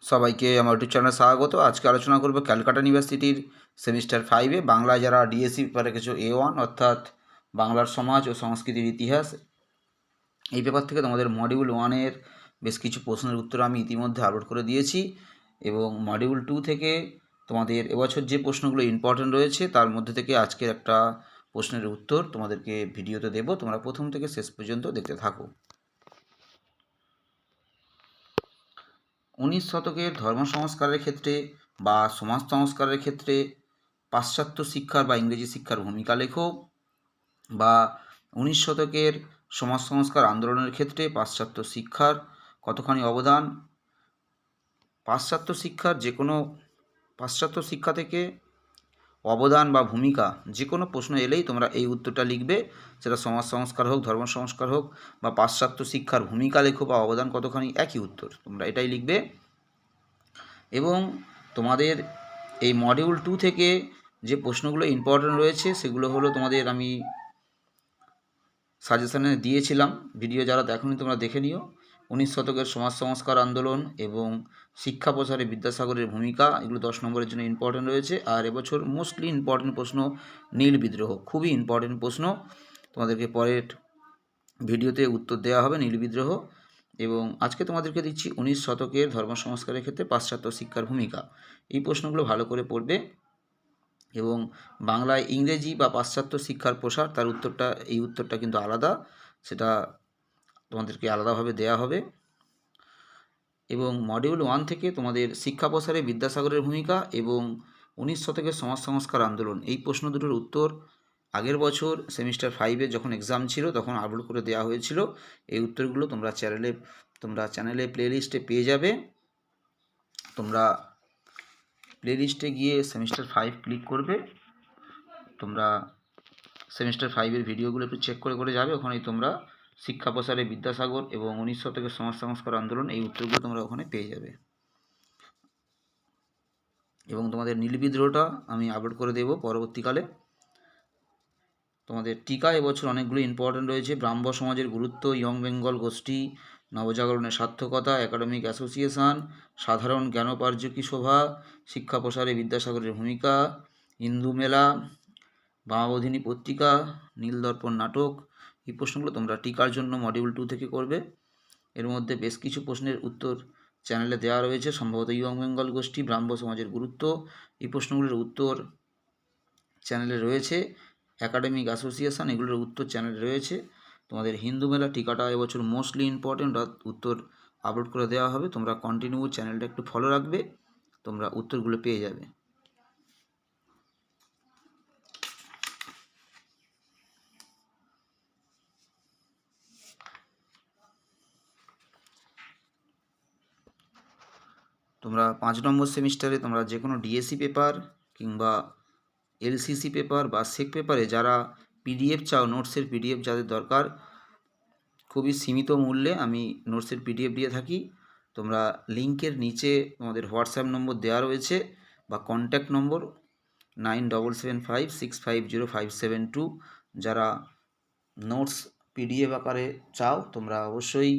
সবাইকে আমার ইউটিউব চ্যানেলে স্বাগত। আজকে আলোচনা করব ক্যালকাটা ইউনিভার্সিটির সেমিস্টার 5-এ বাংলায় যারা ডিএসসি পেপারে কিছু A1 অর্থাৎ বাংলার সমাজ ও সংস্কৃতির ইতিহাস, এই পেপার থেকে তোমাদের মডিউল 1-এর বেশ কিছু প্রশ্নের উত্তর আমি ইতিমধ্যে আপলোড করে দিয়েছি এবং মডিউল 2 থেকে তোমাদের এবছর যে প্রশ্নগুলো ইম্পর্টেন্ট রয়েছে তার মধ্যে থেকে আজকের একটা প্রশ্নের উত্তর তোমাদেরকে ভিডিওতে দেব। তোমরা প্রথম থেকে শেষ পর্যন্ত দেখতে থাকো। 19 শতকের ধর্ম সংস্কারের ক্ষেত্রে বা সমাজ সংস্কারের ক্ষেত্রে পাশ্চাত্য শিক্ষার বা ইংরেজি শিক্ষার ভূমিকা লেখো, বা 19 শতকের সমাজ সংস্কার আন্দোলনের ক্ষেত্রে পাশ্চাত্য শিক্ষার কতখানি অবদান। পাশ্চাত্য শিক্ষা থেকে অবদান বা ভূমিকা যে কোনো প্রশ্ন এলেই তোমরা এই উত্তরটা লিখবে, সেটা সমাজ সংস্কার হোক, ধর্ম সংস্কার হোক, বা পাশ্চাত্য শিক্ষার ভূমিকা লেখো বা অবদান কতখানি, একই উত্তর, তোমরা এটাই লিখবে। এবং তোমাদের এই মডিউল 2 থেকে যে প্রশ্নগুলো ইম্পর্টেন্ট রয়েছে সেগুলো হলো, তোমাদের আমি সাজেশানে দিয়েছিলাম, ভিডিও যারা দেখোনি তোমরা দেখে নিও। 19 শতকের সমাজ সংস্কার আন্দোলন এবং শিক্ষা প্রসারে বিদ্যাসাগরের ভূমিকা, এগুলো 10 নম্বরের জন্য ইম্পর্টেন্ট রয়েছে। আর এবছর মোস্টলি ইম্পর্টেন্ট প্রশ্ন নীল বিদ্রোহ, খুবই ইম্পর্টেন্ট প্রশ্ন, তোমাদেরকে পরের ভিডিওতে উত্তর দেওয়া হবে নীল বিদ্রোহ। এবং আজকে তোমাদেরকে দিচ্ছি 19 শতকের ধর্ম সংস্কারের ক্ষেত্রে পাশ্চাত্য শিক্ষার ভূমিকা। এই প্রশ্নগুলো ভালো করে পড়বে এবং বাংলায় ইংরেজি বা পাশ্চাত্য শিক্ষার প্রসার, তার উত্তরটা, এই উত্তরটা কিন্তু আলাদা, সেটা তোমাদেরকে আলাদাভাবে দেয়া হবে। এবং মডিউল 1 থেকে তোমাদের শিক্ষা প্রসারে বিদ্যাসাগরের ভূমিকা এবং 19 শতকের সমাজ সংস্কার আন্দোলন, এই প্রশ্ন দুটোর উত্তর আগের বছর সেমিস্টার 5-এ যখন এক্সাম ছিল তখন আপলোড করে দেওয়া হয়েছিল। এই উত্তরগুলো তোমরা চ্যানেলে প্লেলিস্টে পেয়ে যাবে। তোমরা প্লেলিস্টে গিয়ে সেমিস্টার 5 ক্লিক করবে, তোমরা সেমিস্টার 5-এর ভিডিওগুলো একটু চেক করে যাবে, ওখানেই তোমরা শিক্ষা প্রসারে বিদ্যাসাগর এবং 19 শতকের সমাজ সংস্কার আন্দোলন, এই উত্তরগুলো তোমরা ওখানে পেয়ে যাবে। এবং তোমাদের নীল বিদ্রোহটা আমি আপলোড করে দেব পরবর্তীকালে। তোমাদের টিকা এবছর অনেকগুলো ইম্পর্টেন্ট রয়েছে। ব্রাহ্ম সমাজের গুরুত্ব, ইয়ং বেঙ্গল গোষ্ঠী, নবজাগরণের সার্থকতা, একাডেমিক অ্যাসোসিয়েশন, সাধারণ জ্ঞানোপার্জকী সভা, শিক্ষা প্রসারে বিদ্যাসাগরের ভূমিকা, হিন্দু মেলা, বামাবোধিনী পত্রিকা, নীলদর্পণ নাটক, এই প্রশ্নগুলো তোমরা টিকার জন্য মডিউল 2 থেকে করবে। এর মধ্যে বেশ কিছু প্রশ্নের উত্তর চ্যানেলে দেওয়া রয়েছে, সম্ভবত ইয়ং বেঙ্গল গোষ্ঠী, ব্রাহ্ম সমাজের গুরুত্ব, এই প্রশ্নগুলোর উত্তর চ্যানেলে রয়েছে। একাডেমিক অ্যাসোসিয়েশন, এগুলোর উত্তর চ্যানেলে রয়েছে। তোমাদের হিন্দু মেলা টিকাটা এবছর মোস্টলি ইম্পর্টেন্ট, উত্তর আপলোড করে দেওয়া হবে। তোমরা কন্টিনিউ চ্যানেলটা একটু ফলো রাখবে, তোমরা উত্তরগুলো পেয়ে যাবে। তোমরা 5 নম্বর সেমিস্টারে তোমরা যে কোনো ডিএসসি পেপার কিংবা এলসিসি পেপার বা সেক পেপারে যারা পিডিএফ চাও, নোটসের পিডিএফ যাদের দরকার, খুবই সীমিত মূল্যে আমি নোটসের পিডিএফ দিয়ে থাকি। তোমরা লিঙ্কের নিচে তোমাদের হোয়াটসঅ্যাপ নম্বর দেওয়া রয়েছে বা কন্ট্যাক্ট নম্বর 9775650572, যারা নোটস পিডিএফ আকারে চাও তোমরা অবশ্যই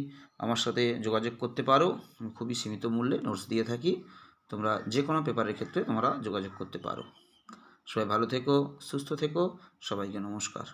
আমার সাথে যোগাযোগ করতে পারো। আমি খুবই সীমিত মূল্যে নোটস দিয়ে থাকি, তোমরা যে কোনো পেপারের ক্ষেত্রে তোমরা যোগাযোগ করতে পারো। সবাই ভালো থেকো, সুস্থ থেকো, সবাইকে নমস্কার।